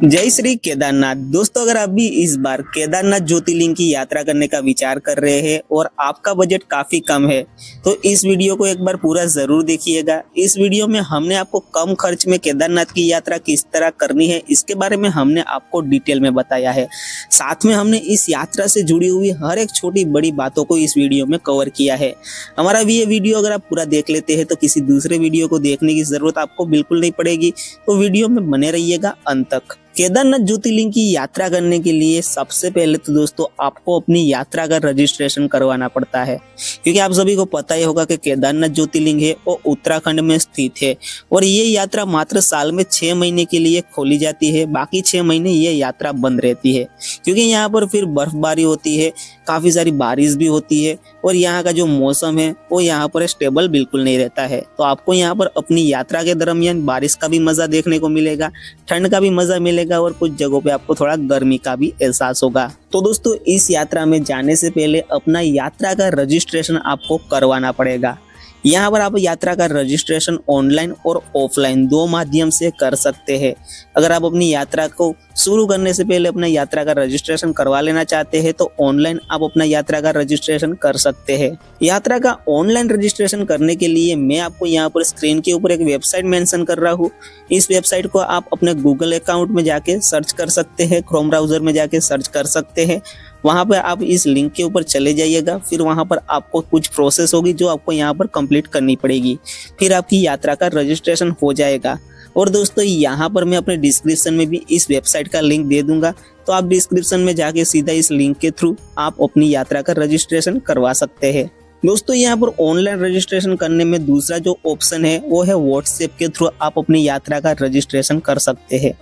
जय श्री केदारनाथ। दोस्तों, अगर आप भी इस बार केदारनाथ ज्योतिर्लिंग की यात्रा करने का विचार कर रहे हैं और आपका बजट काफी कम है तो इस वीडियो को एक बार पूरा जरूर देखिएगा। इस वीडियो में हमने आपको कम खर्च में केदारनाथ की यात्रा किस तरह करनी है इसके बारे में हमने आपको डिटेल में बताया है। साथ में हमने इस यात्रा से जुड़ी हुई हर एक छोटी बड़ी बातों को इस वीडियो में कवर किया है। हमारा भी ये वीडियो अगर आप पूरा देख लेते हैं तो किसी दूसरे वीडियो को देखने की जरूरत आपको बिल्कुल नहीं पड़ेगी, तो वीडियो में बने रहिएगा अंत तक। केदारनाथ ज्योतिर्लिंग की यात्रा करने के लिए सबसे पहले तो दोस्तों आपको अपनी यात्रा का रजिस्ट्रेशन करवाना पड़ता है, क्योंकि आप सभी को पता ही होगा कि केदारनाथ ज्योतिर्लिंग है वो उत्तराखंड में स्थित है और ये यात्रा मात्र साल में 6 महीने के लिए खोली जाती है। बाकी 6 महीने ये यात्रा बंद रहती है, क्योंकि यहाँ पर फिर बर्फबारी होती है, काफी सारी बारिश भी होती है और यहाँ का जो मौसम है वो यहाँ पर स्टेबल बिल्कुल नहीं रहता है। तो आपको यहाँ पर अपनी यात्रा के दरमियान बारिश का भी मजा देखने को मिलेगा, ठंड का भी मजा मिलेगा और कुछ जगहों पे आपको थोड़ा गर्मी का भी एहसास होगा। तो दोस्तों, इस यात्रा में जाने से पहले अपना यात्रा का रजिस्ट्रेशन आपको करवाना पड़ेगा। यहाँ पर आप यात्रा का रजिस्ट्रेशन ऑनलाइन और ऑफलाइन दो माध्यम से कर सकते हैं। अगर आप अपनी यात्रा को शुरू करने से पहले अपना यात्रा का रजिस्ट्रेशन करवा लेना चाहते हैं तो ऑनलाइन आप अपना यात्रा का रजिस्ट्रेशन कर सकते हैं। यात्रा का ऑनलाइन रजिस्ट्रेशन करने के लिए मैं आपको यहाँ पर स्क्रीन के ऊपर एक वेबसाइट मेंशन कर रहा हूँ। इस वेबसाइट को आप अपने गूगल अकाउंट में जाके सर्च कर सकते हैं, क्रोम ब्राउजर में जाके सर्च कर सकते हैं। वहां पर आप इस लिंक के ऊपर चले जाइएगा, फिर वहां पर आपको कुछ प्रोसेस होगी जो आपको यहाँ पर कंप्लीट करनी पड़ेगी, फिर आपकी यात्रा का रजिस्ट्रेशन हो जाएगा। और दोस्तों, यहाँ पर मैं अपने डिस्क्रिप्शन में भी इस वेबसाइट का लिंक दे दूंगा, तो आप डिस्क्रिप्शन में जाके सीधा इस लिंक के थ्रू आप अपनी यात्रा का रजिस्ट्रेशन करवा सकते हैं। दोस्तों, यहाँ पर ऑनलाइन रजिस्ट्रेशन करने में दूसरा जो ऑप्शन है वो है व्हाट्सएप के थ्रू आप अपनी यात्रा का रजिस्ट्रेशन कर सकते हैं।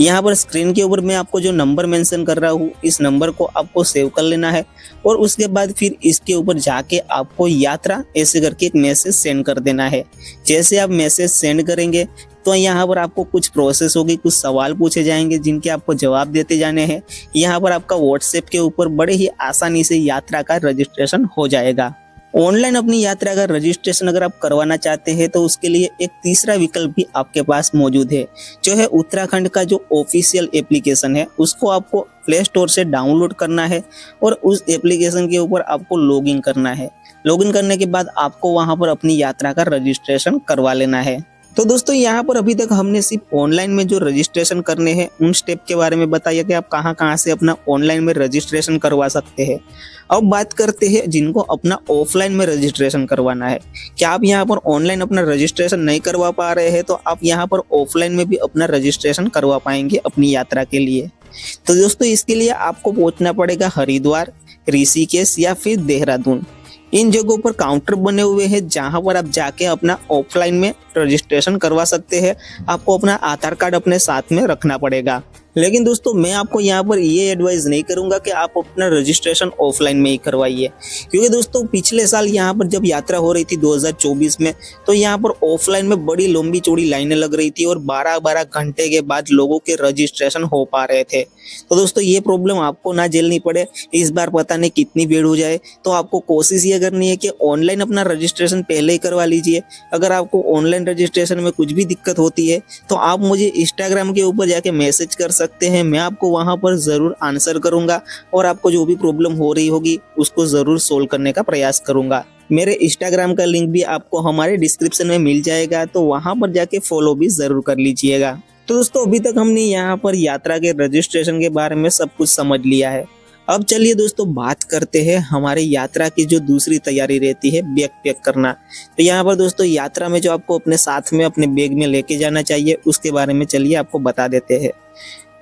यहाँ पर स्क्रीन के ऊपर मैं आपको जो नंबर मेंशन कर रहा हूँ इस नंबर को आपको सेव कर लेना है और उसके बाद फिर इसके ऊपर जाके आपको यात्रा ऐसे करके एक मैसेज सेंड कर देना है। जैसे आप मैसेज सेंड करेंगे तो यहाँ पर आपको कुछ प्रोसेस होगी, कुछ सवाल पूछे जाएंगे जिनके आपको जवाब देते जाने हैं। यहाँ पर आपका व्हाट्सएप के ऊपर बड़े ही आसानी से यात्रा का रजिस्ट्रेशन हो जाएगा। ऑनलाइन अपनी यात्रा का रजिस्ट्रेशन अगर आप करवाना चाहते हैं तो उसके लिए एक तीसरा विकल्प भी आपके पास मौजूद है, जो है उत्तराखंड का जो ऑफिशियल एप्लीकेशन है उसको आपको प्ले स्टोर से डाउनलोड करना है और उस एप्लीकेशन के ऊपर आपको लॉगिन करना है। लॉगिन करने के बाद आपको वहां पर अपनी यात्रा का रजिस्ट्रेशन करवा लेना है। तो दोस्तों, यहाँ पर अभी तक हमने सिर्फ ऑनलाइन में जो रजिस्ट्रेशन करने हैं उन स्टेप के बारे में बताया कि आप कहाँ से अपना ऑनलाइन में रजिस्ट्रेशन करवा सकते हैं। अब बात करते हैं जिनको अपना ऑफलाइन में रजिस्ट्रेशन करवाना है। क्या आप यहाँ पर ऑनलाइन अपना रजिस्ट्रेशन नहीं करवा पा रहे हैं तो आप यहाँ पर ऑफलाइन में भी अपना रजिस्ट्रेशन करवा पाएंगे अपनी यात्रा के लिए। तो दोस्तों, इसके लिए आपको पहुंचना पड़ेगा हरिद्वार, ऋषिकेश या फिर देहरादून। इन जगहों पर काउंटर बने हुए हैं जहां पर आप जाके अपना ऑफलाइन में रजिस्ट्रेशन करवा सकते हैं। आपको अपना आधार कार्ड अपने साथ में रखना पड़ेगा। लेकिन दोस्तों, मैं आपको यहाँ पर ये एडवाइस नहीं करूंगा कि आप अपना रजिस्ट्रेशन ऑफलाइन में ही करवाइए, क्योंकि दोस्तों पिछले साल यहाँ पर जब यात्रा हो रही थी 2024 में तो यहाँ पर ऑफलाइन में बड़ी लंबी चौड़ी लाइनें लग रही थी और 12-12 घंटे के बाद लोगों के रजिस्ट्रेशन हो पा रहे थे। तो दोस्तों, ये प्रॉब्लम आपको ना झेलनी पड़े इस बार, पता नहीं कितनी भीड़ हो जाए, तो आपको कोशिश ये करनी है कि ऑनलाइन अपना रजिस्ट्रेशन पहले ही करवा लीजिए। अगर आपको ऑनलाइन रजिस्ट्रेशन में कुछ भी दिक्कत होती है तो आप मुझे इंस्टाग्राम के ऊपर जाके मैसेज कर सकते हैं, मैं आपको वहां पर जरूर आंसर करूंगा और आपको जो भी प्रॉब्लम हो रही होगी उसको जरूर सोल्व करने का प्रयास करूंगा। मेरे इंस्टाग्राम का लिंक भी आपको हमारे डिस्क्रिप्शन में मिल जाएगा, तो वहां पर जाके फॉलो भी जरूर कर लीजिएगा। तो दोस्तों, अभी तक हमने यहाँ पर यात्रा के रजिस्ट्रेशन के बारे में सब कुछ समझ लिया है। अब चलिए दोस्तों, बात करते हैं हमारे यात्रा की जो दूसरी तैयारी रहती है, बैग पैक करना। तो यहाँ पर दोस्तों, यात्रा में जो आपको अपने साथ में अपने बैग में लेके जाना चाहिए उसके बारे में चलिए आपको बता देते हैं।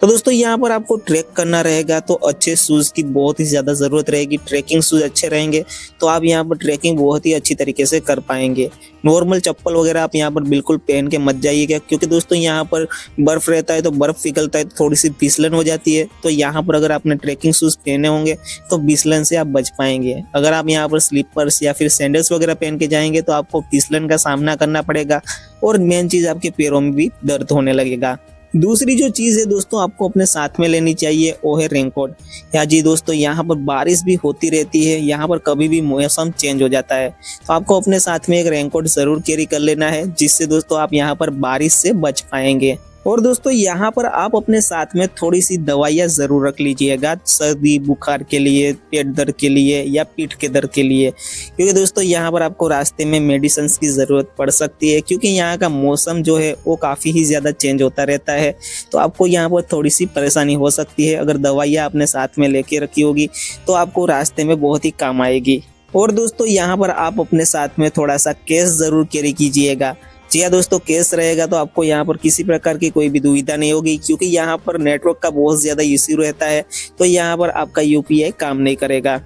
तो दोस्तों, यहाँ पर आपको ट्रैक करना रहेगा तो अच्छे शूज की बहुत ही ज्यादा जरूरत रहेगी। ट्रैकिंग शूज अच्छे रहेंगे तो आप यहाँ पर ट्रैकिंग बहुत ही अच्छी तरीके से कर पाएंगे। नॉर्मल चप्पल वगैरह आप यहाँ पर बिल्कुल पहन के मत जाइएगा, क्योंकि दोस्तों यहाँ पर बर्फ रहता है तो बर्फ पिघलता है तो थोड़ी सी फिसलन हो जाती है। तो यहाँ पर अगर आपने ट्रैकिंग शूज पहने होंगे तो फिसलन से आप बच पाएंगे। अगर आप यहाँ पर स्लीपर्स या फिर सैंडल्स वगैरह पहन के जाएंगे तो आपको फिसलन का सामना करना पड़ेगा और मेन चीज आपके पैरों में भी दर्द होने लगेगा। दूसरी जो चीज है दोस्तों आपको अपने साथ में लेनी चाहिए वो है रेनकोट। या जी दोस्तों, यहाँ पर बारिश भी होती रहती है, यहाँ पर कभी भी मौसम चेंज हो जाता है, तो आपको अपने साथ में एक रेनकोट जरूर कैरी कर लेना है, जिससे दोस्तों आप यहाँ पर बारिश से बच पाएंगे। और दोस्तों यहाँ पर आप अपने साथ में थोड़ी सी दवाइयाँ ज़रूर रख लीजिएगा, सर्दी बुखार के लिए, पेट दर्द के लिए या पीठ के दर्द के लिए, क्योंकि दोस्तों यहाँ पर आपको रास्ते में मेडिसिन की ज़रूरत पड़ सकती है, क्योंकि यहाँ का मौसम जो है वो काफ़ी ही ज़्यादा चेंज होता रहता है। तो आपको यहाँ पर थोड़ी सी परेशानी हो सकती है। अगर दवाइयाँ अपने साथ में लेके रखी होगी तो आपको रास्ते में बहुत ही काम आएगी। और दोस्तों यहाँ पर आप अपने साथ में थोड़ा सा कैश ज़रूर कैरी कीजिएगा। जी हाँ दोस्तों, कैश रहेगा तो आपको यहाँ पर किसी प्रकार की कोई भी दुविधा नहीं होगी, क्योंकि यहाँ पर नेटवर्क का बहुत ज़्यादा इश्यू रहता है, तो यहाँ पर आपका यूपीआई काम नहीं करेगा।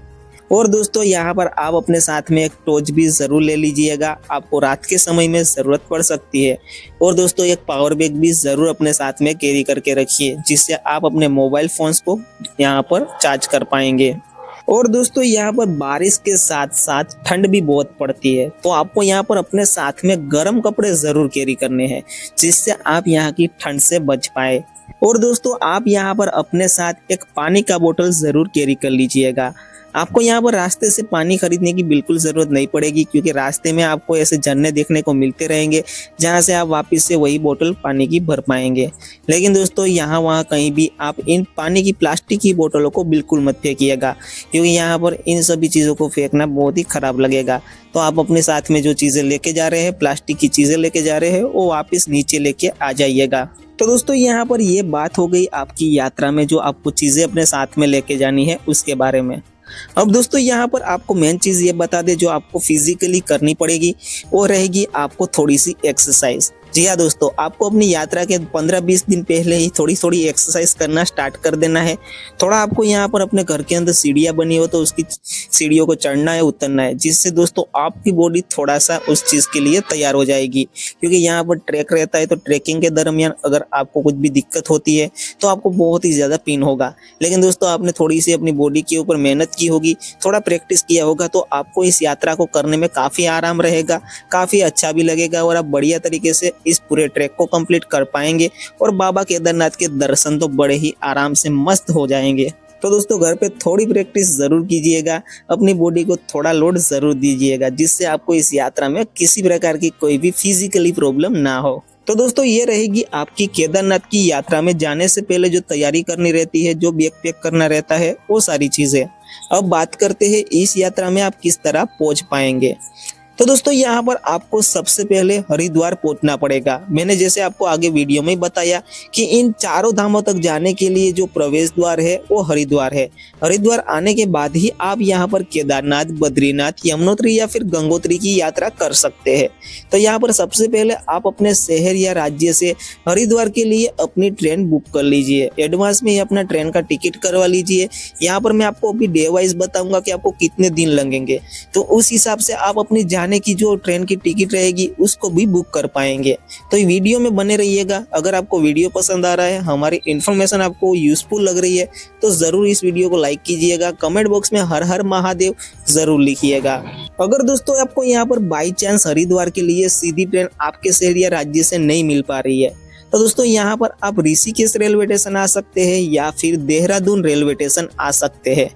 और दोस्तों यहाँ पर आप अपने साथ में एक टॉर्च भी ज़रूर ले लीजिएगा, आपको रात के समय में ज़रूरत पड़ सकती है। और दोस्तों एक पावर बैंक भी ज़रूर अपने साथ में कैरी करके रखिए, जिससे आप अपने मोबाइल फ़ोन्स को यहाँ पर चार्ज कर पाएंगे। और दोस्तों यहाँ पर बारिश के साथ साथ ठंड भी बहुत पड़ती है, तो आपको यहाँ पर अपने साथ में गर्म कपड़े ज़रूर कैरी करने हैं, जिससे आप यहाँ की ठंड से बच पाए। और दोस्तों आप यहाँ पर अपने साथ एक पानी का बोतल ज़रूर कैरी कर लीजिएगा। आपको यहाँ पर रास्ते से पानी खरीदने की बिल्कुल ज़रूरत नहीं पड़ेगी, क्योंकि रास्ते में आपको ऐसे झरने देखने को मिलते रहेंगे जहाँ से आप वापस से वही बोतल पानी की भर पाएंगे। लेकिन दोस्तों यहाँ वहाँ कहीं भी आप इन पानी की प्लास्टिक की बोतलों को बिल्कुल मत फेंकिएगा, क्योंकि यहाँ पर इन सभी चीज़ों को फेंकना बहुत ही ख़राब लगेगा। तो आप अपने साथ में जो चीज़ें लेके जा रहे हैं, प्लास्टिक की चीज़ें लेके जा रहे हैं, वो वापस नीचे लेके आ जाइएगा। तो दोस्तों यहाँ पर ये बात हो गई आपकी यात्रा में जो आपको चीज़ें अपने साथ में लेके जानी है उसके बारे में। अब दोस्तों यहाँ पर आपको मेन चीज़ ये बता दे जो आपको फिजिकली करनी पड़ेगी, वो रहेगी आपको थोड़ी सी एक्सरसाइज। जी हाँ दोस्तों, आपको अपनी यात्रा के 15-20 दिन पहले ही थोड़ी थोड़ी एक्सरसाइज करना स्टार्ट कर देना है। थोड़ा आपको यहाँ पर अपने घर के अंदर सीढ़ियाँ बनी हो तो उसकी सीढ़ियों को चढ़ना है, उतरना है, जिससे दोस्तों आपकी बॉडी थोड़ा सा उस चीज़ के लिए तैयार हो जाएगी। क्योंकि यहाँ पर ट्रैक रहता है, तो ट्रैकिंग के दरमियान अगर आपको कुछ भी दिक्कत होती है तो आपको बहुत ही ज़्यादा पेन होगा। लेकिन दोस्तों आपने थोड़ी सी अपनी बॉडी के ऊपर मेहनत की होगी, थोड़ा प्रैक्टिस किया होगा, तो आपको इस यात्रा को करने में काफ़ी आराम रहेगा, काफ़ी अच्छा भी लगेगा और आप बढ़िया तरीके से इस पूरे ट्रैक को कंप्लीट कर पाएंगे और बाबा केदारनाथ के दर्शन तो बड़े ही आराम से मस्त हो जाएंगे। तो दोस्तों घर पे थोड़ी प्रैक्टिस ज़रूर कीजिएगा, अपनी बॉडी को थोड़ा लोड ज़रूर दीजिएगा, जिससे आपको इस यात्रा में किसी प्रकार की कोई भी फिजिकली प्रॉब्लम ना हो। तो दोस्तों ये रहेगी आपकी केदारनाथ की यात्रा में जाने से पहले जो तैयारी करनी रहती है, जो बैग पैक करना रहता है, वो सारी चीज़ें। अब बात करते हैं इस यात्रा में आप किस तरह पहुँच पाएंगे। तो दोस्तों यहाँ पर आपको सबसे पहले हरिद्वार पहुंचना पड़ेगा। मैंने जैसे आपको आगे वीडियो में बताया कि इन चारों धामों तक जाने के लिए जो प्रवेश द्वार है वो हरिद्वार है। हरिद्वार आने के बाद ही आप यहाँ पर केदारनाथ, बद्रीनाथ, यमुनोत्री या फिर गंगोत्री की यात्रा कर सकते हैं। तो यहाँ पर सबसे पहले आप अपने शहर या राज्य से हरिद्वार के लिए अपनी ट्रेन बुक कर लीजिए। एडवांस में ही अपना ट्रेन का टिकट करवा लीजिए। यहाँ पर मैं आपको अभी डे वाइज बताऊंगा कि आपको कितने दिन लगेंगे, तो उस हिसाब से आप अपनी की जो ट्रेन की टिकट रहेगी उसको भी बुक कर पाएंगे। तो वीडियो में बने रहिएगा। अगर आपको वीडियो पसंद आ रहा है, हमारी इन्फॉर्मेशन आपको यूजफुल लग रही है, तो जरूर इस वीडियो को लाइक कीजिएगा। कमेंट बॉक्स में हर हर महादेव जरूर लिखिएगा। अगर दोस्तों आपको यहाँ पर बाई चांस हरिद्वार के लिए सीधी ट्रेन आपके शहर या राज्य से नहीं मिल पा रही है, तो दोस्तों यहाँ पर आप ऋषिकेश रेलवे स्टेशन आ सकते हैं या फिर देहरादून रेलवे स्टेशन आ सकते हैं।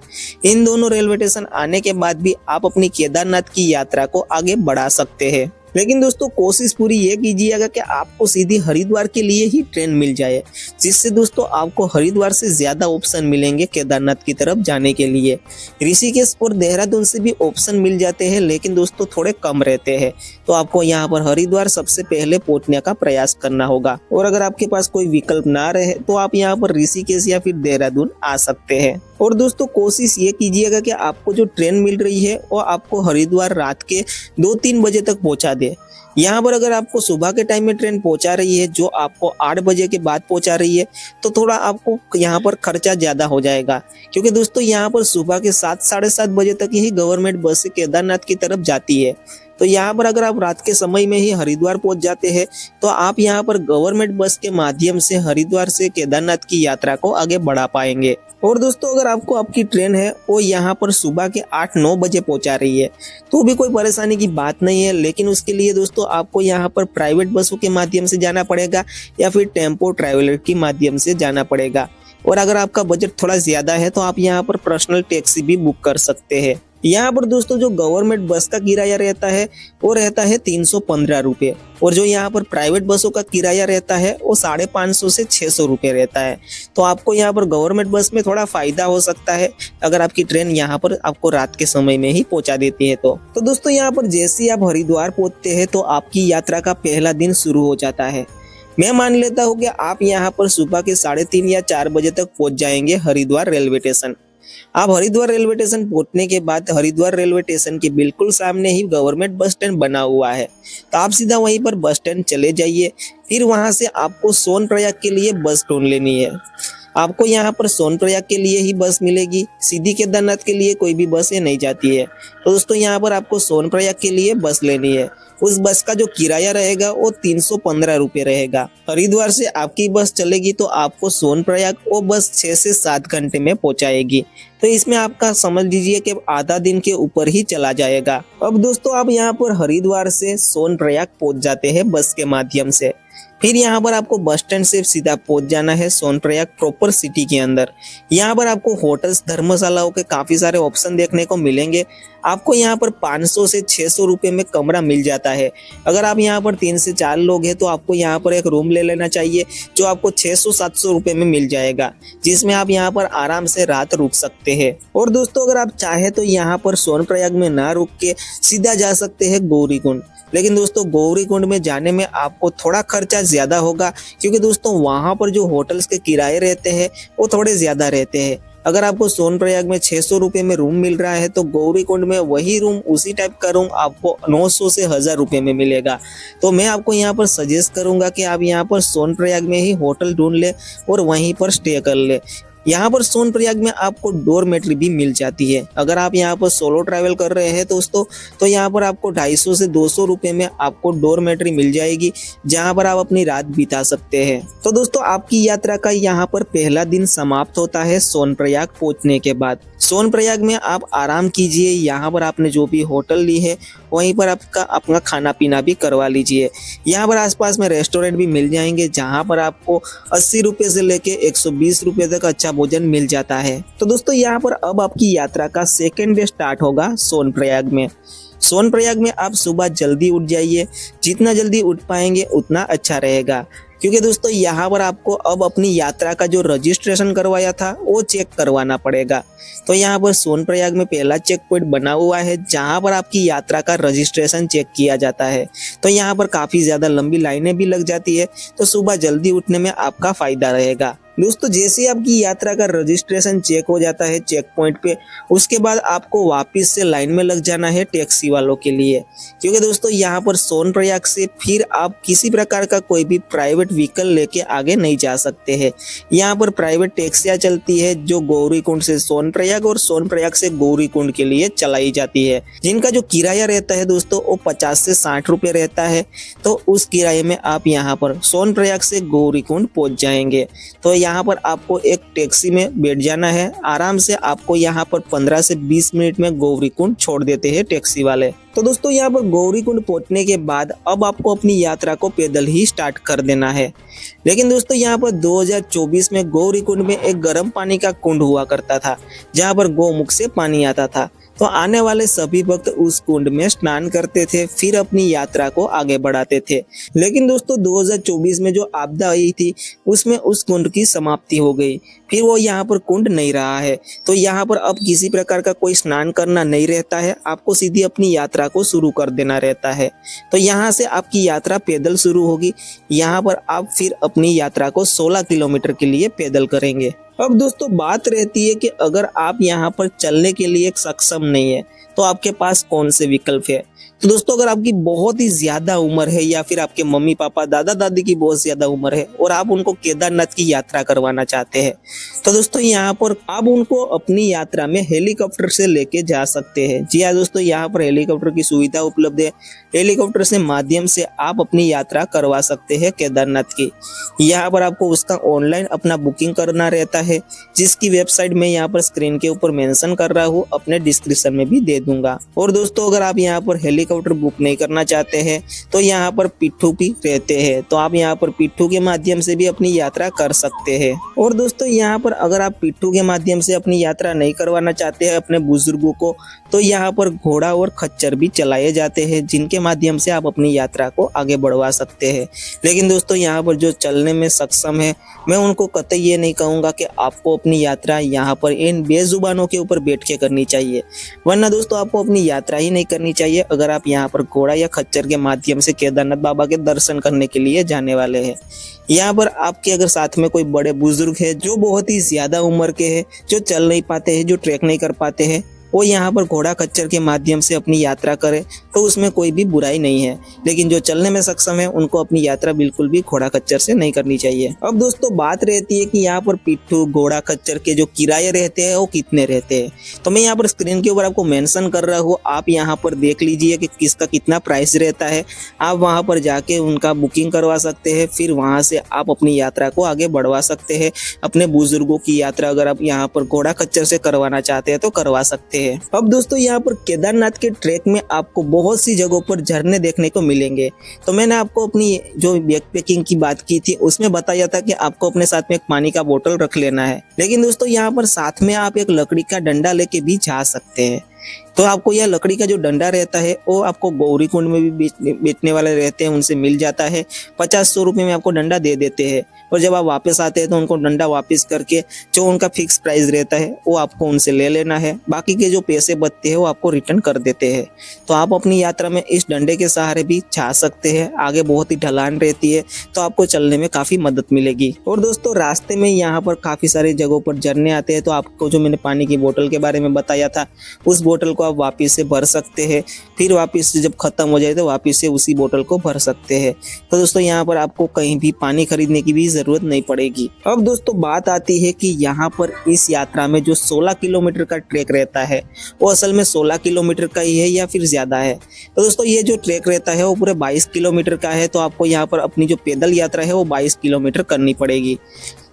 इन दोनों रेलवे स्टेशन आने के बाद भी आप अपनी केदारनाथ की यात्रा को आगे बढ़ा सकते हैं। लेकिन दोस्तों कोशिश पूरी ये कीजिएगा कि आपको सीधी हरिद्वार के लिए ही ट्रेन मिल जाए, जिससे दोस्तों आपको हरिद्वार से ज़्यादा ऑप्शन मिलेंगे केदारनाथ की तरफ जाने के लिए। ऋषिकेश और देहरादून से भी ऑप्शन मिल जाते हैं, लेकिन दोस्तों थोड़े कम रहते हैं। तो आपको यहाँ पर हरिद्वार सबसे पहले पहुँचने का प्रयास करना होगा। और अगर आपके पास कोई विकल्प ना रहे तो आप यहाँ पर ऋषिकेश या फिर देहरादून आ सकते हैं। और दोस्तों कोशिश ये कीजिएगा कि आपको जो ट्रेन मिल रही है वो आपको हरिद्वार रात के 2-3 बजे तक पहुंचा दे। यहाँ पर अगर आपको सुबह के टाइम में ट्रेन पहुंचा रही है जो आपको 8 बजे के बाद पहुंचा रही है, तो थोड़ा आपको यहाँ पर खर्चा ज़्यादा हो जाएगा, क्योंकि दोस्तों यहाँ पर सुबह के 7-7:30 बजे तक ही गवर्नमेंट बस से केदारनाथ की तरफ जाती है। तो यहाँ पर अगर आप रात के समय में ही हरिद्वार पहुंच जाते हैं तो आप यहाँ पर गवर्नमेंट बस के माध्यम से हरिद्वार से केदारनाथ की यात्रा को आगे बढ़ा पाएंगे। और दोस्तों अगर आपको आपकी ट्रेन है वो यहाँ पर सुबह के 8-9 बजे पहुंचा रही है तो भी कोई परेशानी की बात नहीं है, लेकिन उसके लिए दोस्तों आपको यहाँ पर प्राइवेट बसों के माध्यम से जाना पड़ेगा या फिर टेम्पो ट्रैवलर के माध्यम से जाना पड़ेगा। और अगर आपका बजट थोड़ा ज़्यादा है तो आप यहाँ पर पर्सनल टैक्सी भी बुक कर सकते हैं। यहाँ पर दोस्तों जो गवर्नमेंट बस का किराया रहता है वो रहता है 315 रुपये, और जो यहाँ पर प्राइवेट बसों का किराया रहता है वो 550 से 600 रुपये रहता है। तो आपको यहाँ पर गवर्नमेंट बस में थोड़ा फायदा हो सकता है अगर आपकी ट्रेन यहाँ पर आपको रात के समय में ही पहुँचा देती है। तो दोस्तों यहाँ पर जैसे ही आप हरिद्वार पहुँचते हैं तो आपकी यात्रा का पहला दिन शुरू हो जाता है। मैं मान लेता हूँ कि आप यहाँ पर सुबह के 3:30 या 4 बजे तक पहुँच जाएंगे हरिद्वार रेलवे स्टेशन। आप हरिद्वार रेलवे स्टेशन पहुंचने के बाद हरिद्वार रेलवे स्टेशन के बिल्कुल सामने ही गवर्नमेंट बस स्टैंड बना हुआ है, तो आप सीधा वहीं पर बस स्टैंड चले जाइए। फिर वहां से आपको सोनप्रयाग के लिए बस ढूंढ लेनी है। आपको यहाँ पर सोनप्रयाग के लिए ही बस मिलेगी, सीधी केदारनाथ के लिए कोई भी बस ये नहीं जाती है। तो दोस्तों यहाँ पर आपको सोनप्रयाग के लिए बस लेनी है। उस बस का जो किराया रहेगा वो 315 रुपये रहेगा। हरिद्वार से आपकी बस चलेगी तो आपको सोनप्रयाग वो बस 6 से 7 घंटे में पहुंचाएगी। तो इसमें आपका समझ लीजिए कि आधा दिन के ऊपर ही चला जाएगा। अब दोस्तों आप यहाँ पर हरिद्वार से सोनप्रयाग पहुंच जाते हैं बस के माध्यम से। फिर यहाँ पर आपको बस स्टैंड से सीधा पहुंच जाना है सोनप्रयाग प्रॉपर सिटी के अंदर। यहाँ पर आपको होटल्स धर्मशालाओं के काफी सारे ऑप्शन देखने को मिलेंगे। आपको यहाँ पर 500 से 600 रुपये में कमरा मिल जाता है। अगर आप यहाँ पर 3 से 4 लोग हैं तो आपको यहाँ पर एक रूम ले लेना चाहिए जो आपको 600-700 रुपये में मिल जाएगा, जिसमें आप यहाँ पर आराम से रात रुक सकते हैं। और दोस्तों अगर आप चाहे तो यहाँ पर सोनप्रयाग में ना रुक के सीधा जा सकते हैं गौरीकुंड। लेकिन दोस्तों गौरीकुंड में जाने में आपको थोड़ा खर्चा ज्यादा होगा, क्योंकि दोस्तों वहां पर जो होटल्स के किराए रहते हैं वो थोड़े ज्यादा रहते हैं। अगर आपको सोनप्रयाग में 600 रुपये में रूम मिल रहा है तो गौरीकुंड में वही रूम, उसी टाइप का रूम आपको 900 से 1000 रुपये में मिलेगा। तो मैं आपको यहाँ पर सजेस्ट करूंगा कि आप यहाँ पर सोनप्रयाग में ही होटल ढूंढ ले और वहीं पर स्टे कर ले। यहाँ पर सोनप्रयाग में आपको डोरमेट्री भी मिल जाती है। अगर आप यहाँ पर सोलो ट्रैवल कर रहे हैं दोस्तों तो यहाँ पर आपको 250 से 200 रुपये में आपको डोरमेट्री मिल जाएगी, जहाँ पर आप अपनी रात बिता सकते हैं। तो दोस्तों आपकी यात्रा का यहाँ पर पहला दिन समाप्त होता है सोनप्रयाग पहुँचने के बाद। सोनप्रयाग में आप आराम कीजिए। यहाँ पर आपने जो भी होटल ली है वहीं पर आपका अपना खाना पीना भी करवा लीजिए। यहाँ पर आसपास में रेस्टोरेंट भी मिल जाएंगे जहाँ पर आपको 80 रुपये से लेके 120 रुपये तक अच्छा भोजन मिल जाता है। तो दोस्तों यहाँ पर अब आपकी यात्रा का सेकेंड डे स्टार्ट होगा सोनप्रयाग में। सोनप्रयाग में आप सुबह जल्दी उठ जाइए। जितना जल्दी उठ पाएंगे उतना अच्छा रहेगा, क्योंकि दोस्तों यहाँ पर आपको अब अपनी यात्रा का जो रजिस्ट्रेशन करवाया था वो चेक करवाना पड़ेगा। तो यहाँ पर सोनप्रयाग में पहला चेक पॉइंट बना हुआ है जहाँ पर आपकी यात्रा का रजिस्ट्रेशन चेक किया जाता है। तो यहाँ पर काफी ज्यादा लंबी लाइनें भी लग जाती है, तो सुबह जल्दी उठने में आपका फायदा रहेगा। दोस्तों जैसे ही आपकी यात्रा का रजिस्ट्रेशन चेक हो जाता है चेक पॉइंट पे, उसके बाद आपको वापस से लाइन में लग जाना है टैक्सी वालों के लिए, क्योंकि दोस्तों यहाँ पर सोनप्रयाग से फिर आप किसी प्रकार का कोई भी प्राइवेट व्हीकल लेके आगे नहीं जा सकते हैं। यहाँ पर प्राइवेट टैक्सियाँ चलती है जो गौरीकुंड से सोनप्रयाग और सोनप्रयाग से गौरीकुंड के लिए चलाई जाती है, जिनका जो किराया रहता है दोस्तों वो 50 से 60 रुपये रहता है। तो उस किराए में आप यहाँ पर सोनप्रयाग से गौरीकुंड पहुँच जाएंगे। तो यहाँ पर आपको एक टैक्सी में बैठ जाना है। आराम से आपको यहाँ पर 15 से 20 मिनट में गौरीकुंड छोड़ देते हैं टैक्सी वाले। तो दोस्तों यहाँ पर गौरीकुंड पहुंचने के बाद अब आपको अपनी यात्रा को पैदल ही स्टार्ट कर देना है। लेकिन दोस्तों यहाँ पर 2024 में गौरीकुंड में एक गर्म पानी का कुंड हुआ करता था, जहाँ पर गौमुख से पानी आता था। तो आने वाले सभी भक्त उस कुंड में स्नान करते थे, फिर अपनी यात्रा को आगे बढ़ाते थे। लेकिन दोस्तों 2024 में जो आपदा आई थी उसमें उस कुंड की समाप्ति हो गई, फिर वो यहाँ पर कुंड नहीं रहा है। तो यहाँ पर अब किसी प्रकार का कोई स्नान करना नहीं रहता है, आपको सीधी अपनी यात्रा को शुरू कर देना रहता है। तो यहाँ से आपकी यात्रा पैदल शुरू होगी। यहाँ पर आप फिर अपनी यात्रा को 16 किलोमीटर के लिए पैदल करेंगे। अब दोस्तों बात रहती है कि अगर आप यहाँ पर चलने के लिए सक्षम नहीं है तो आपके पास कौन से विकल्प है। तो दोस्तों अगर आपकी बहुत ही ज्यादा उम्र है या फिर आपके मम्मी पापा दादा दादी की बहुत ज्यादा उम्र है और आप उनको केदारनाथ की यात्रा करवाना चाहते हैं, तो दोस्तों यहाँ पर आप उनको अपनी यात्रा में हेलीकॉप्टर से लेके जा सकते हैं। जी हाँ दोस्तों, यहाँ पर हेलीकॉप्टर की सुविधा उपलब्ध है। हेलीकॉप्टर से माध्यम से आप अपनी यात्रा करवा सकते हैं केदारनाथ की। यहाँ पर आपको उसका ऑनलाइन अपना बुकिंग करना रहता है, जिसकी वेबसाइट मैं यहाँ पर स्क्रीन के ऊपर मेंशन कर रहा हूँ, अपने डिस्क्रिप्शन में भी दे दूंगा। और दोस्तों अगर आप यहाँ पर हेलीकॉप्टर बुक नहीं करना चाहते हैं तो यहाँ पर पिट्ठू भी रहते हैं, तो आप यहाँ पर पिट्ठू के माध्यम से भी अपनी यात्रा कर सकते हैं। और दोस्तों यहाँ पर अगर आप पिट्ठू के माध्यम से अपनी यात्रा नहीं करवाना चाहते हैं अपने बुजुर्गों को, तो यहाँ पर घोड़ा और खच्चर भी चलाए जाते हैं जिनके माध्यम से आप अपनी यात्रा को आगे बढ़वा सकते हैं। लेकिन दोस्तों यहाँ पर जो चलने में सक्षम है, मैं उनको कतई ये नहीं कहूँगा कि आपको अपनी यात्रा यहाँ पर इन बेजुबानों के ऊपर बैठ के करनी चाहिए, वरना दोस्तों आपको अपनी यात्रा ही नहीं करनी चाहिए अगर आप यहाँ पर घोड़ा या खच्चर के माध्यम से केदारनाथ बाबा के दर्शन करने के लिए जाने वाले हैं। यहाँ पर आपके अगर साथ में कोई बड़े बुजुर्ग है जो बहुत ही ज्यादा उम्र के हैं, जो चल नहीं पाते हैं, जो ट्रैक नहीं कर पाते हैं, वो यहाँ पर घोड़ा खच्चर के माध्यम से अपनी यात्रा करे तो उसमें कोई भी बुराई नहीं है। लेकिन जो चलने में सक्षम है उनको अपनी यात्रा बिल्कुल भी घोड़ा खच्चर से नहीं करनी चाहिए। अब दोस्तों बात रहती है कि यहाँ पर पिट्ठू घोड़ा खच्चर के जो किराए रहते हैं वो कितने रहते हैं, तो मैं यहाँ पर स्क्रीन के ऊपर आपको मेंशन कर रहा हूँ, आप यहाँ पर देख लीजिए कि किसका कितना प्राइस रहता है। आप वहाँ पर जाके उनका बुकिंग करवा सकते हैं, फिर वहाँ से आप अपनी यात्रा को आगे बढ़वा सकते हैं। अपने बुजुर्गों की यात्रा अगर आप यहाँ पर घोड़ा खच्चर से करवाना चाहते हैं तो करवा सकते हैं। अब दोस्तों यहाँ पर केदारनाथ के ट्रैक में आपको बहुत सी जगहों पर झरने देखने को मिलेंगे। तो मैंने आपको अपनी जो बैकपैकिंग की बात की थी उसमें बताया था कि आपको अपने साथ में एक पानी का बोतल रख लेना है, लेकिन दोस्तों यहाँ पर साथ में आप एक लकड़ी का डंडा लेके भी जा सकते हैं। तो आपको यह लकड़ी का जो डंडा रहता है वो आपको गौरी कुंड में भी बेचने वाले रहते हैं, उनसे मिल जाता है। 50-100 रुपये में आपको डंडा दे देते हैं, और जब आप वापस आते हैं तो उनको डंडा वापस करके जो उनका फिक्स प्राइस रहता है वो आपको उनसे ले लेना है। बाकी के जो पैसे बचते हैं वो आपको रिटर्न कर देते हैं। तो आप अपनी यात्रा में इस डंडे के सहारे भी जा सकते हैं। आगे बहुत ही ढलान रहती है तो आपको चलने में काफ़ी मदद मिलेगी। और दोस्तों रास्ते में यहाँ पर काफ़ी सारी जगहों पर झरने आते हैं, तो आपको जो मैंने पानी की बोतल के बारे में बताया था उस बोतल को आप वापस से भर सकते हैं, फिर वापस से जब खत्म हो जाए तो वापस से उसी बोतल को भर सकते हैं। तो दोस्तों यहाँ पर आपको कहीं भी पानी खरीदने की भी जरूरत नहीं पड़ेगी। अब दोस्तों बात आती है कि यहाँ पर इस यात्रा में जो 16 किलोमीटर का ट्रैक रहता है वो असल में 16 किलोमीटर का ही है या फिर ज्यादा है। तो दोस्तों ये जो ट्रैक रहता है वो पूरे 22 किलोमीटर का है, तो आपको यहाँ पर अपनी जो पैदल यात्रा है वो 22 किलोमीटर करनी पड़ेगी।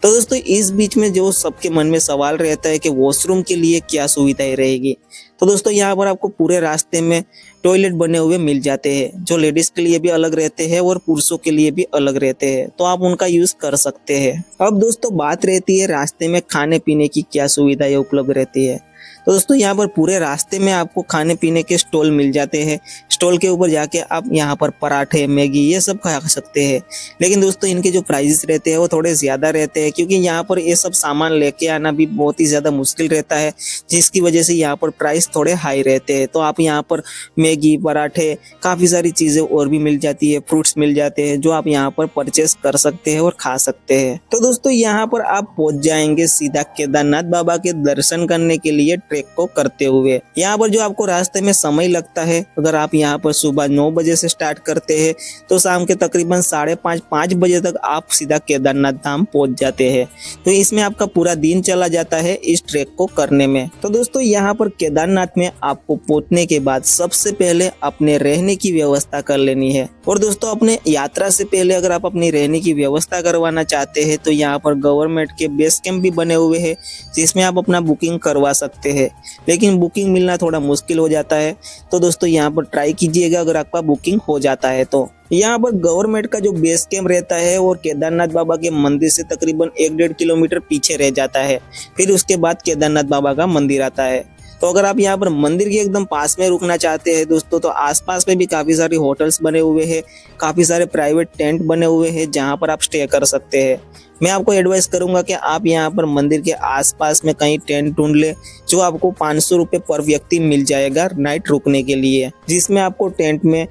तो दोस्तों इस बीच में जो सबके मन में सवाल रहता है कि वॉशरूम के लिए क्या सुविधाएं रहेगी, तो दोस्तों यहाँ पर आपको पूरे रास्ते में टॉयलेट बने हुए मिल जाते हैं, जो लेडीज के लिए भी अलग रहते हैं और पुरुषों के लिए भी अलग रहते हैं, तो आप उनका यूज कर सकते हैं। अब दोस्तों बात रहती है रास्ते में खाने पीने की क्या सुविधाएं उपलब्ध रहती है। तो दोस्तों यहाँ पर पूरे रास्ते में आपको खाने पीने के स्टॉल मिल जाते हैं। स्टॉल के ऊपर जाके आप यहाँ पर पराठे, मैगी ये सब खा सकते हैं। लेकिन दोस्तों इनके जो प्राइसेस रहते हैं वो थोड़े ज़्यादा रहते हैं, क्योंकि यहाँ पर ये सब सामान लेके आना भी बहुत ही ज़्यादा मुश्किल रहता है, जिसकी वजह से यहाँ पर प्राइस थोड़े हाई रहते हैं। तो आप यहाँ पर मैगी, पराठे, काफ़ी सारी चीज़ें और भी मिल जाती है, फ्रूट्स मिल जाते हैं जो आप यहाँ पर परचेस कर सकते हैं और खा सकते हैं। तो दोस्तों यहाँ पर आप पहुँच जाएंगे सीधा केदारनाथ बाबा के दर्शन करने के लिए ट्रैक को करते हुए। यहाँ पर जो आपको रास्ते में समय लगता है, अगर आप यहाँ पर सुबह 9 बजे से स्टार्ट करते हैं तो शाम के तकरीबन 5:30-5 बजे तक आप सीधा केदारनाथ धाम पहुंच जाते हैं। तो इसमें आपका पूरा दिन चला जाता है इस ट्रैक को करने में। तो दोस्तों यहाँ पर केदारनाथ में आपको पहुंचने के बाद सबसे पहले अपने रहने की व्यवस्था कर लेनी है। और दोस्तों अपने यात्रा से पहले अगर आप अपनी रहने की व्यवस्था करवाना चाहते हैं तो यहाँ पर गवर्नमेंट के बेस कैंप भी बने हुए हैं, जिसमें आप अपना बुकिंग करवा सकते हैं। लेकिन बुकिंग मिलना थोड़ा मुश्किल हो जाता है, तो दोस्तों यहाँ पर ट्राई कीजिएगा अगर आपका बुकिंग हो जाता है तो। यहाँ पर गवर्नमेंट का जो बेस कैंप रहता है और केदारनाथ बाबा के मंदिर से तकरीबन 1-1.5 किलोमीटर पीछे रह जाता है। फिर उसके बाद केदारनाथ बाबा का मंदिर आता है। तो अगर आप यहाँ पर मंदिर के एकदम पास में रुकना चाहते हैं दोस्तों, तो आसपास में भी काफ़ी सारे होटल्स बने हुए हैं, काफ़ी सारे प्राइवेट टेंट बने हुए हैं जहाँ पर आप स्टे कर सकते हैं। मैं आपको एडवाइस करूंगा कि आप यहाँ पर मंदिर के आसपास में कहीं टेंट ढूंढ ले, जो आपको 500 रुपये पर व्यक्ति मिल जाएगा नाइट रुकने के लिए, जिसमें आपको टेंट में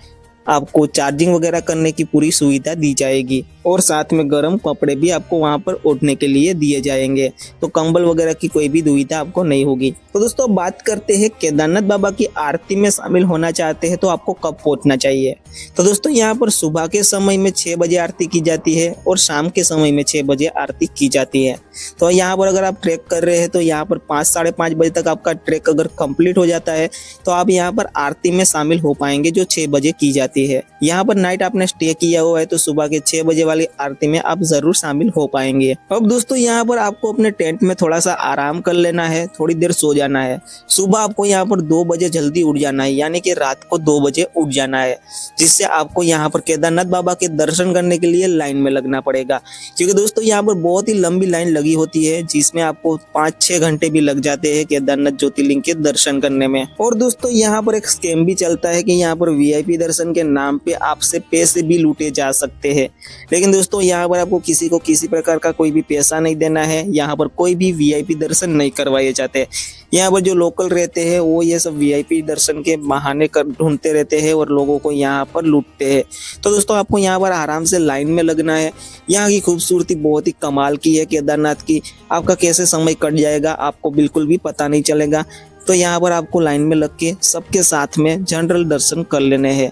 आपको चार्जिंग वगैरह करने की पूरी सुविधा दी जाएगी और साथ में गर्म कपड़े भी आपको वहां पर ओढ़ने के लिए दिए जाएंगे। तो कंबल वगैरह की कोई भी दुविधा आपको नहीं होगी। तो दोस्तों बात करते हैं केदारनाथ बाबा की आरती में शामिल होना चाहते हैं तो आपको कब पहुंचना चाहिए। तो दोस्तों यहाँ पर सुबह के समय में 6 बजे आरती की जाती है और शाम के समय में 6 बजे आरती की जाती है। तो यहाँ पर अगर आप ट्रैक कर रहे हैं तो यहाँ पर 5-5:30 बजे तक आपका ट्रैक अगर कंप्लीट हो जाता है तो आप यहाँ पर आरती में शामिल हो पाएंगे जो 6 बजे की जाती है। यहाँ पर नाइट आपने स्टे किया हुआ है तो सुबह के 6 बजे वाली आरती में आप जरूर शामिल हो पाएंगे। अब दोस्तों यहाँ पर आपको अपने टेंट में थोड़ा सा आराम कर लेना है, थोड़ी देर सो जाना है। सुबह आपको यहाँ पर 2 बजे जल्दी उठ जाना है, यानी कि रात को 2 बजे उठ जाना है, जिससे आपको यहाँ पर केदारनाथ बाबा के दर्शन करने के लिए लाइन में लगना पड़ेगा। क्योंकि दोस्तों यहाँ पर बहुत ही लंबी लाइन लगी होती है, जिसमें आपको 5-6 घंटे भी लग जाते हैं केदारनाथ ज्योतिर्लिंग के दर्शन करने में। और दोस्तों यहाँ पर एक स्कैम भी चलता है कि यहाँ पर वीआईपी दर्शन के नाम पे आपसे पैसे भी लूटे जा सकते हैं। लेकिन दोस्तों यहाँ पर आपको किसी को किसी प्रकार का कोई भी पैसा नहीं देना है, यहाँ पर कोई भी वीआईपी दर्शन नहीं करवाए जाते। यहाँ पर जो लोकल रहते हैं वो ये सब वीआईपी दर्शन के बहाने कर ढूंढते रहते हैं और लोगों को यहाँ पर लूटते हैं। तो दोस्तों आपको यहाँ पर आराम से लाइन में लगना है। यहाँ की खूबसूरती बहुत ही कमाल की है केदारनाथ की, आपका कैसे समय कट जाएगा आपको बिल्कुल भी पता नहीं चलेगा। तो यहाँ पर आपको लाइन में लग के सबके साथ में जनरल दर्शन कर लेने हैं।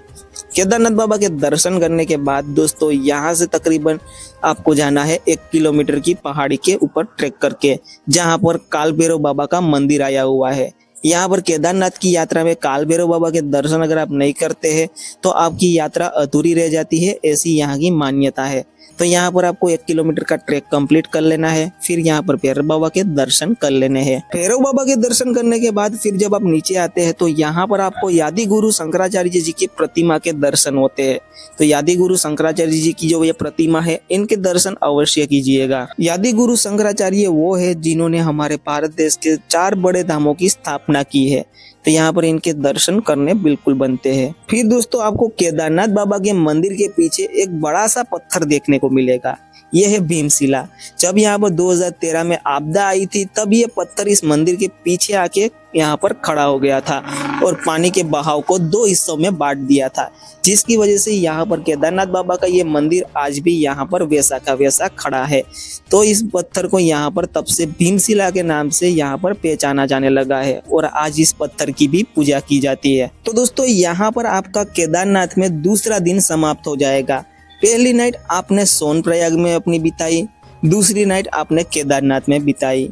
केदारनाथ बाबा के दर्शन करने के बाद दोस्तों यहाँ से तकरीबन आपको जाना है 1 किलोमीटर की पहाड़ी के ऊपर ट्रैक करके, जहाँ पर काल भैरव बाबा का मंदिर आया हुआ है। यहाँ पर केदारनाथ की यात्रा में काल भैरव बाबा के दर्शन अगर आप नहीं करते हैं तो आपकी यात्रा अधूरी रह जाती है, ऐसी यहाँ की मान्यता है। तो यहाँ पर आपको 1 किलोमीटर का ट्रैक कंप्लीट कर लेना है, फिर यहाँ पर भैरव बाबा के दर्शन कर लेने हैं। भैरव बाबा के दर्शन करने के बाद फिर जब आप नीचे आते हैं तो यहाँ पर आपको यादी गुरु शंकराचार्य जी की प्रतिमा के दर्शन होते हैं। तो यादी गुरु शंकराचार्य जी की जो ये प्रतिमा है, इनके दर्शन अवश्य कीजिएगा। यादी गुरु शंकराचार्य वो है जिन्होंने हमारे भारत देश के 4 बड़े धामों की स्थापना की है। तो यहाँ पर इनके दर्शन करने बिल्कुल बनते हैं। फिर दोस्तों आपको केदारनाथ बाबा के मंदिर के पीछे एक बड़ा सा पत्थर देखने को मिलेगा, यह है भीमशिला। जब यहाँ पर 2013 में आपदा आई थी तब ये पत्थर इस मंदिर के पीछे आके यहाँ पर खड़ा हो गया था और पानी के बहाव को 2 हिस्सों में बांट दिया था, जिसकी वजह से यहाँ पर केदारनाथ बाबा का ये मंदिर आज भी यहाँ पर वैसा का वैसा खड़ा है। तो इस पत्थर को यहाँ पर तब से भीमशिला के नाम से यहाँ पर पहचाना जाने लगा है और आज इस पत्थर की भी पूजा की जाती है। तो दोस्तों यहाँ पर आपका केदारनाथ में दूसरा दिन समाप्त हो जाएगा। पहली नाइट आपने सोनप्रयाग में अपनी बिताई, दूसरी नाइट आपने केदारनाथ में बिताई।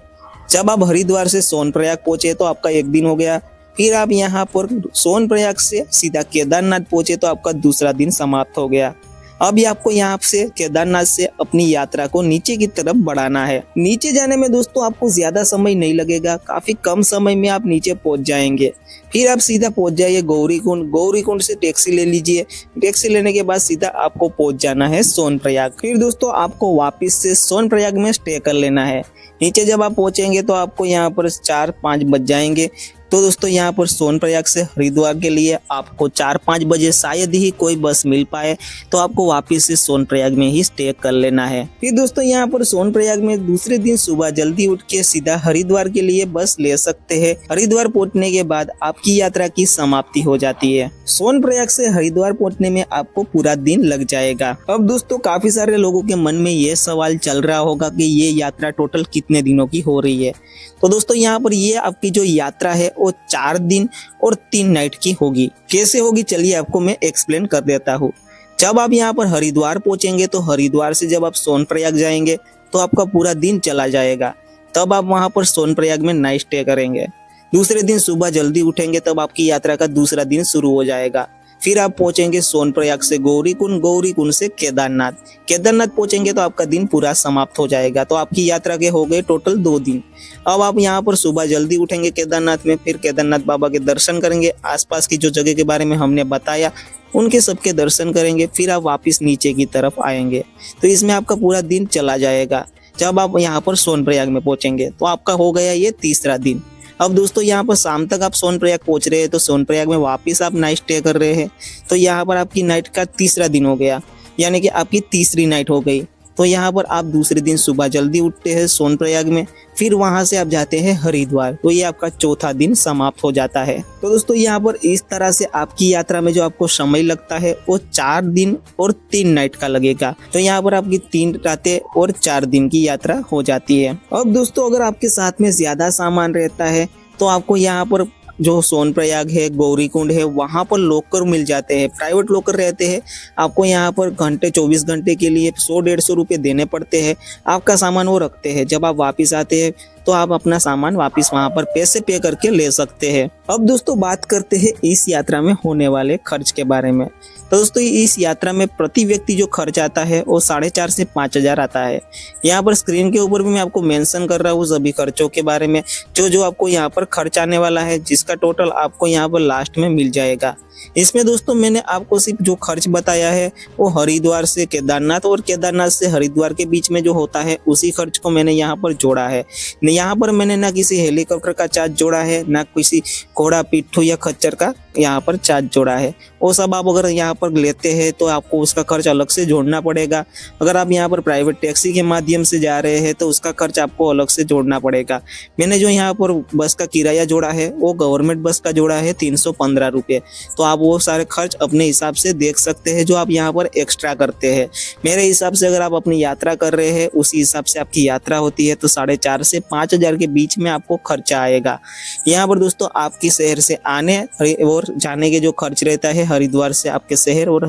जब आप हरिद्वार से सोनप्रयाग पहुंचे तो आपका 1 दिन हो गया। फिर आप यहाँ पर सोनप्रयाग से सीधा केदारनाथ पहुंचे तो आपका दूसरा दिन समाप्त हो गया। अब आपको यहाँ से केदारनाथ से अपनी यात्रा को नीचे की तरफ बढ़ाना है। नीचे जाने में दोस्तों आपको ज्यादा समय नहीं लगेगा, काफी कम समय में आप नीचे पहुंच जाएंगे। फिर आप सीधा पहुंच जाइए गौरीकुंड। गौरीकुंड से टैक्सी ले लीजिए, टैक्सी लेने के बाद सीधा आपको पहुंच जाना है सोनप्रयाग। फिर दोस्तों आपको वापस से सोनप्रयाग में स्टे कर लेना है। नीचे जब आप पहुंचेंगे तो आपको यहाँ पर 4-5 बज जाएंगे। तो दोस्तों यहाँ पर सोनप्रयाग से हरिद्वार के लिए आपको 4-5 बजे शायद ही कोई बस मिल पाए, तो आपको वापस से सोनप्रयाग में ही स्टे कर लेना है। फिर दोस्तों यहाँ पर सोनप्रयाग में दूसरे दिन सुबह जल्दी उठ के सीधा हरिद्वार के लिए बस ले सकते हैं। हरिद्वार पहुंचने के बाद आपकी यात्रा की समाप्ति हो जाती है। सोनप्रयाग से हरिद्वार पहुंचने में आपको पूरा दिन लग जाएगा। अब दोस्तों काफी सारे लोगों के मन में ये सवाल चल रहा होगा कि ये यात्रा टोटल कितने दिनों की हो रही है। तो दोस्तों यहाँ पर ये आपकी जो यात्रा है वो 4 दिन और 3 नाइट की होगी। कैसे होगी चलिए आपको मैं एक्सप्लेन कर देता हूँ। जब आप यहाँ पर हरिद्वार पहुंचेंगे तो हरिद्वार से जब आप सोनप्रयाग जाएंगे तो आपका पूरा दिन चला जाएगा। तब आप वहाँ पर सोनप्रयाग में नाइट स्टे करेंगे। दूसरे दिन सुबह जल्दी उठेंगे तब आपकी यात्रा का दूसरा दिन शुरू हो जाएगा। फिर आप पहुंचेंगे सोनप्रयाग से गौरीकुंड, गौरीकुंड से केदारनाथ। केदारनाथ पहुंचेंगे तो आपका दिन पूरा समाप्त हो जाएगा। तो आपकी यात्रा के हो गए टोटल 2 दिन। अब आप यहाँ पर सुबह जल्दी उठेंगे केदारनाथ में, फिर केदारनाथ बाबा के दर्शन करेंगे। आसपास की जो जगह के बारे में हमने बताया उनके सबके दर्शन करेंगे। फिर आप वापस नीचे की तरफ आएंगे। तो इसमें आपका पूरा दिन चला जाएगा। जब आप यहाँ पर सोनप्रयाग में पहुंचेंगे तो आपका हो गया ये तीसरा दिन। अब दोस्तों यहाँ पर शाम तक आप सोनप्रयाग पहुंच रहे हैं तो सोनप्रयाग में वापस आप नाइट स्टे कर रहे हैं। तो यहाँ पर आपकी नाइट का तीसरा दिन हो गया, यानी कि आपकी तीसरी नाइट हो गई। तो यहाँ पर आप दूसरे दिन सुबह जल्दी उठते हैं सोनप्रयाग में, फिर वहां से आप जाते हैं हरिद्वार। तो ये आपका चौथा दिन समाप्त हो जाता है। तो दोस्तों यहाँ पर इस तरह से आपकी यात्रा में जो आपको समय लगता है वो 4 दिन और 3 नाइट का लगेगा। तो यहाँ पर आपकी 3 रातें और 4 दिन की यात्रा हो जाती है। अब दोस्तों अगर आपके साथ में ज्यादा सामान रहता है तो आपको यहाँ पर जो सोनप्रयाग है, गौरीकुंड है, वहाँ पर लॉकर मिल जाते हैं, प्राइवेट लॉकर रहते हैं। आपको यहाँ पर 24 घंटे के लिए 100-150 रुपये देने पड़ते हैं। आपका सामान वो रखते हैं। जब आप वापस आते हैं तो आप अपना सामान वापस वहां पर पैसे पे करके ले सकते हैं। अब दोस्तों बात करते हैं इस यात्रा में होने वाले खर्च के बारे में। तो दोस्तों इस यात्रा में प्रति व्यक्ति जो खर्च आता है वो 4,500 से 5,000 आता है। यहाँ पर स्क्रीन के ऊपर भी मैं आपको मेंशन कर रहा हूँ सभी खर्चों के बारे में, जो आपको यहाँ पर खर्च आने वाला है, जिसका टोटल आपको यहाँ पर लास्ट में मिल जाएगा। इसमें दोस्तों मैंने आपको सिर्फ जो खर्च बताया है वो हरिद्वार से केदारनाथ और केदारनाथ से हरिद्वार के बीच में जो होता है उसी खर्च को मैंने यहाँ पर जोड़ा है। यहाँ पर मैंने ना किसी हेलीकॉप्टर का चार्ज जोड़ा है, ना किसी घोड़ा, पिट्ठू या खच्चर का यहाँ पर चार्ज जोड़ा है। वो सब आप अगर यहाँ पर लेते हैं तो आपको उसका खर्च अलग से जोड़ना पड़ेगा। अगर आप यहाँ पर प्राइवेट टैक्सी के माध्यम से जा रहे हैं तो उसका खर्च आपको अलग से जोड़ना पड़ेगा। मैंने जो यहाँ पर बस का किराया जोड़ा है वो गवर्नमेंट बस का जोड़ा है 315 रुपये। तो आप वो सारे खर्च अपने हिसाब से देख सकते हैं जो आप यहाँ पर एक्स्ट्रा करते हैं। मेरे हिसाब से अगर आप अपनी यात्रा कर रहे हैं उसी हिसाब से आपकी यात्रा होती है तो 4,500 से 5,000 के बीच में आपको खर्चा आएगा। यहाँ पर दोस्तों आपकी शहर से आने और जाने के जो खर्च रहता है हरिद्वार से आपके शहर और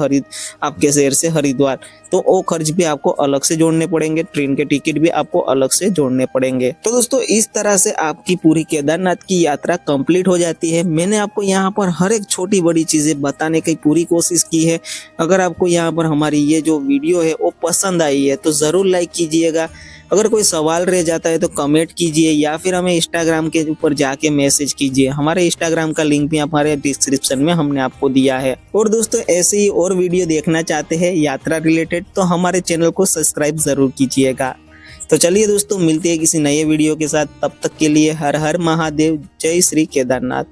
आपके शहर से हरिद्वार, तो वो खर्च भी आपको अलग से जोड़ने पड़ेंगे। ट्रेन के टिकट भी आपको अलग से जोड़ने पड़ेंगे। तो दोस्तों इस तरह से आपकी पूरी केदारनाथ की यात्रा कंप्लीट हो जाती है। मैंने आपको यहाँ पर हर एक छोटी बड़ी चीजें बताने की पूरी कोशिश की है। अगर आपको यहाँ पर हमारी ये जो वीडियो है वो पसंद आई है तो जरूर लाइक कीजिएगा। अगर कोई सवाल रह जाता है तो कमेंट कीजिए या फिर हमें इंस्टाग्राम के ऊपर जाके मैसेज कीजिए। हमारे इंस्टाग्राम का लिंक भी हमारे डिस्क्रिप्शन में हमने आपको दिया है। और दोस्तों ऐसे ही और वीडियो देखना चाहते हैं यात्रा रिलेटेड तो हमारे चैनल को सब्सक्राइब जरूर कीजिएगा। तो चलिए दोस्तों मिलते हैं किसी नए वीडियो के साथ, तब तक के लिए हर हर महादेव, जय श्री केदारनाथ।